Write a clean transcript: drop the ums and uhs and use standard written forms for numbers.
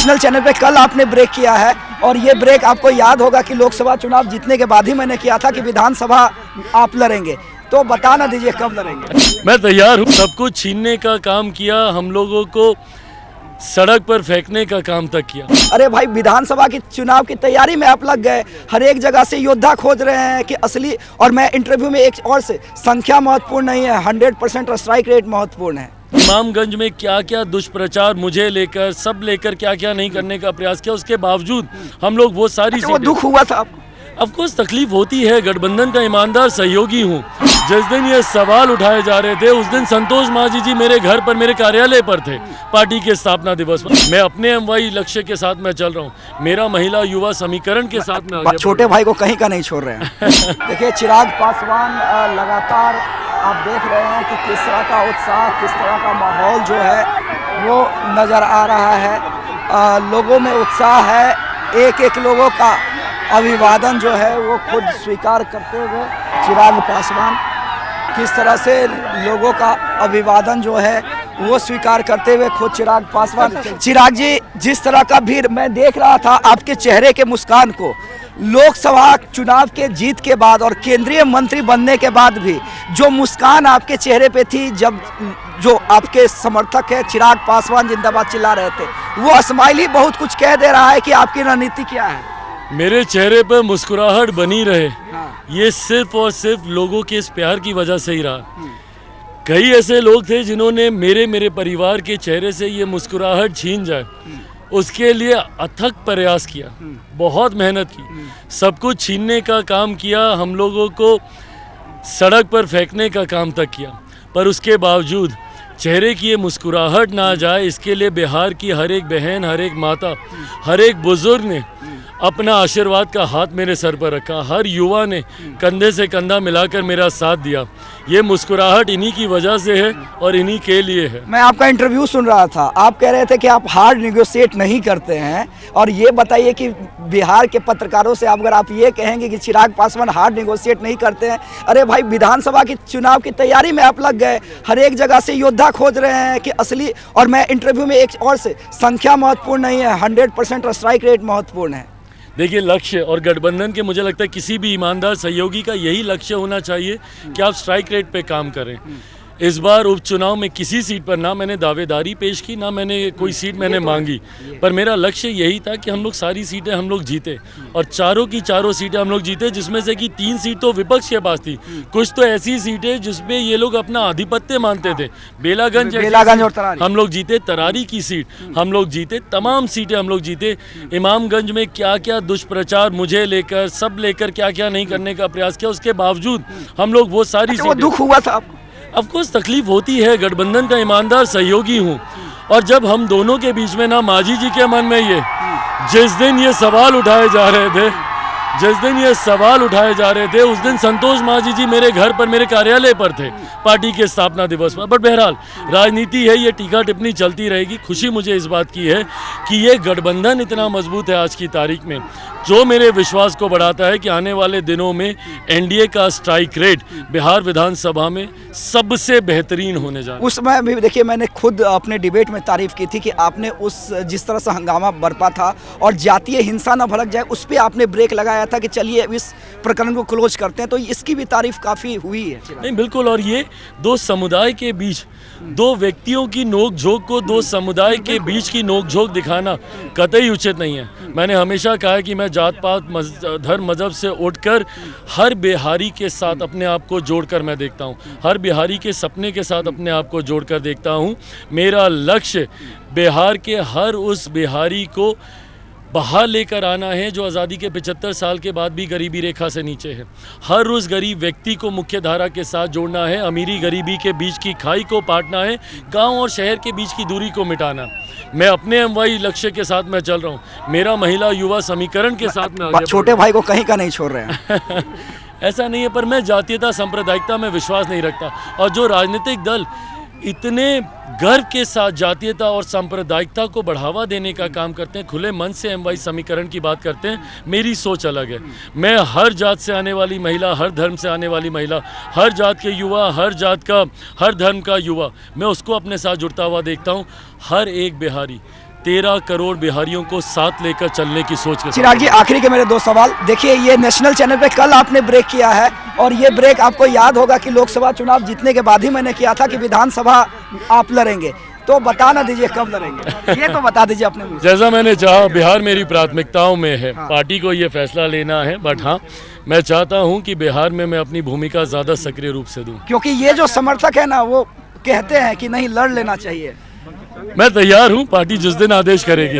National channel पे कल आपने ब्रेक किया है और ये ब्रेक आपको याद होगा कि लोकसभा चुनाव जीतने के बाद ही मैंने किया था कि विधानसभा आप लड़ेंगे, तो बता ना दीजिए कब लड़ेंगे। मैं तैयार हूँ। सब कुछ छीनने का काम किया, हम लोगों को सड़क पर फेंकने का काम तक किया। अरे भाई, विधानसभा की चुनाव की तैयारी में आप लग गए, हर एक जगह से योद्धा खोज रहे हैं कि असली। और मैं इंटरव्यू में एक और से संख्या महत्वपूर्ण नहीं है, 100% स्ट्राइक रेट महत्वपूर्ण है। इमामगंज में क्या क्या दुष्प्रचार मुझे लेकर, सब लेकर क्या क्या नहीं करने का प्रयास किया, उसके बावजूद हम लोग वो सारी वो दुख हुआ था आपको? ऑफकोर्स तकलीफ होती है। गठबंधन का ईमानदार सहयोगी हूँ। जिस दिन ये सवाल उठाए जा रहे थे उस दिन संतोष मांझी जी मेरे घर पर, मेरे कार्यालय पर थे पार्टी के स्थापना दिवस पर। मैं अपने एमवाई लक्ष्य के साथ मैं चल रहा हूँ, मेरा महिला युवा समीकरण के साथ में छोटे भाई को कहीं का नहीं छोड़ रहे हैं। देखिए, चिराग पासवान लगातार आप देख रहे हैं कि किस तरह का उत्साह, किस तरह का माहौल जो है वो नज़र आ रहा है। लोगों में उत्साह है, एक एक लोगों का अभिवादन जो है वो खुद स्वीकार करते हुए चिराग पासवान किस तरह से लोगों का अभिवादन जो है वो स्वीकार करते हुए खुद चिराग पासवान। चिराग जी, जिस तरह का भीड़ मैं देख रहा था आपके चेहरे के मुस्कान को, लोकसभा चुनाव के जीत के बाद और केंद्रीय मंत्री बनने के बाद भी जो मुस्कान आपके चेहरे पे थी, जब जो आपके समर्थक है चिराग पासवान जिंदाबाद चिल्ला रहे थे, वो स्माइल ही बहुत कुछ कह दे रहा है कि आपकी रणनीति क्या है। मेरे चेहरे पर मुस्कुराहट बनी रहे, ये सिर्फ और सिर्फ लोगों के इस प्यार की वजह से ही रहा। कई ऐसे लोग थे जिन्होंने मेरे परिवार के चेहरे से ये मुस्कुराहट छीन जाए, उसके लिए अथक प्रयास किया, बहुत मेहनत की, सब कुछ छीनने का काम किया, हम लोगों को सड़क पर फेंकने का काम तक किया। पर उसके बावजूद चेहरे की ये मुस्कुराहट ना जाए, इसके लिए बिहार की हर एक बहन, हर एक माता, हर एक बुजुर्ग ने अपना आशीर्वाद का हाथ मेरे सर पर रखा, हर युवा ने कंधे से कंधा मिलाकर मेरा साथ दिया। ये मुस्कुराहट इन्हीं की वजह से है और इन्हीं के लिए है। मैं आपका इंटरव्यू सुन रहा था, आप कह रहे थे कि आप हार्ड नेगोशिएट नहीं करते हैं, और ये बताइए कि बिहार के पत्रकारों से अगर आप ये कहेंगे कि चिराग पासवान हार्ड नेगोशिएट नहीं करते हैं, अरे भाई, विधानसभा की चुनाव की तैयारी में आप लग गए, हर एक जगह से योद्धा खोज रहे हैं कि असली। और मैं इंटरव्यू में एक और से संख्या महत्वपूर्ण नहीं है, 100% स्ट्राइक रेट महत्वपूर्ण है। देखिए, लक्ष्य और गठबंधन के, मुझे लगता है किसी भी ईमानदार सहयोगी का यही लक्ष्य होना चाहिए कि आप स्ट्राइक रेट पे काम करें। इस बार उपचुनाव में किसी सीट पर ना मैंने दावेदारी पेश की, ना मैंने कोई सीट मैंने मांगी, पर मेरा लक्ष्य यही था कि हम लोग सारी सीटें हम लोग जीते, और चारों की चारों सीटें हम लोग जीते, जिसमें से कि 3 सीट तो विपक्ष के पास थी, कुछ तो ऐसी सीटें जिसमें ये लोग अपना आधिपत्य मानते थे। बेलागंज और तरारी हम लोग जीते, तरारी की सीट हम लोग जीते, तमाम सीटें हम लोग जीते। इमामगंज में क्या क्या दुष्प्रचार मुझे लेकर, सब लेकर क्या क्या नहीं करने का प्रयास किया, उसके बावजूद हम लोग वो सारी वो दुख हुआ था आपको? ऑफकोर्स तकलीफ होती है। गठबंधन का ईमानदार सहयोगी हूँ, और जब हम दोनों के बीच में ना, मांझी जी के मन में ये, जिस दिन ये सवाल उठाए जा रहे थे उस दिन संतोष मांझी जी मेरे घर पर, मेरे कार्यालय पर थे पार्टी के स्थापना दिवस पर। बट बहरहाल राजनीति है, ये टीका टिप्पणी चलती रहेगी। खुशी मुझे इस बात की है कि ये गठबंधन इतना मजबूत है आज की तारीख में, जो मेरे विश्वास को बढ़ाता है कि आने वाले दिनों में एनडीए का स्ट्राइक रेट बिहार विधानसभा में सबसे बेहतरीन होने जा रहा है। उसमें भी देखिए, मैंने खुद अपने डिबेट में तारीफ की थी कि आपने जिस तरह से हंगामा बरपा था और जातीय हिंसा न भड़क जाए, उस पर आपने ब्रेक लगाया था कि चलिए इस प्रकरण को क्लोज करते हैं, तो इसकी भी तारीफ काफ़ी हुई है। नहीं, बिल्कुल। और ये दो समुदाय के बीच, दो व्यक्तियों की नोकझोंक को दो समुदाय के बीच की नोकझोंक दिखाना कतई उचित नहीं है। मैंने हमेशा कहा है कि मैं जात पात, धर्म, मजहब से उठकर हर बिहारी के साथ अपने आप को जोड़कर मैं देखता हूँ, हर बिहारी के सपने के साथ अपने आप को जोड़कर देखता हूँ। मेरा लक्ष्य बिहार के हर उस बिहारी को बाहर लेकर आना है जो आज़ादी के 75 साल के बाद भी गरीबी रेखा से नीचे है। हर उस गरीब व्यक्ति को मुख्य धारा के साथ जोड़ना है, अमीरी गरीबी के बीच की खाई को पाटना है, गांव और शहर के बीच की दूरी को मिटाना। मैं अपने एमवाई लक्ष्य के साथ मैं चल रहा हूँ, मेरा महिला युवा समीकरण के साथ में छोटे भाई को कहीं का नहीं छोड़ रहे हैं। ऐसा नहीं है, पर मैं जातीयता, सांप्रदायिकता में विश्वास नहीं रखता, और जो राजनीतिक दल इतने गर्व के साथ जातीयता और सांप्रदायिकता को बढ़ावा देने का काम करते हैं, खुले मन से एमवाई समीकरण की बात करते हैं, मेरी सोच अलग है। मैं हर जात से आने वाली महिला, हर धर्म से आने वाली महिला, हर जात के युवा, हर जात का, हर धर्म का युवा, मैं उसको अपने साथ जुड़ता हुआ देखता हूँ। हर एक बिहारी 13 करोड़ बिहारियों को साथ लेकर चलने की सोच के साथ। चिराग जी, आखिरी के मेरे 2 सवाल। देखिए, ये नेशनल चैनल पे कल आपने ब्रेक किया है और ये ब्रेक आपको याद होगा कि लोकसभा चुनाव जीतने के बाद ही मैंने किया था कि विधानसभा आप लड़ेंगे, तो बता ना दीजिए कब लड़ेंगे, ये तो बता दीजिए अपने मुंह से। जैसा मैंने चाहा, बिहार मेरी प्राथमिकताओं में है, पार्टी को ये फैसला लेना है, बट हाँ मैं चाहता हूँ कि बिहार में मैं अपनी भूमिका ज़्यादा सक्रिय रूप से दूँ। क्योंकि ये जो समर्थक है ना, वो कहते हैं कि नहीं, लड़ लेना चाहिए। मैं तैयार हूँ, पार्टी जिस दिन आदेश करेगी।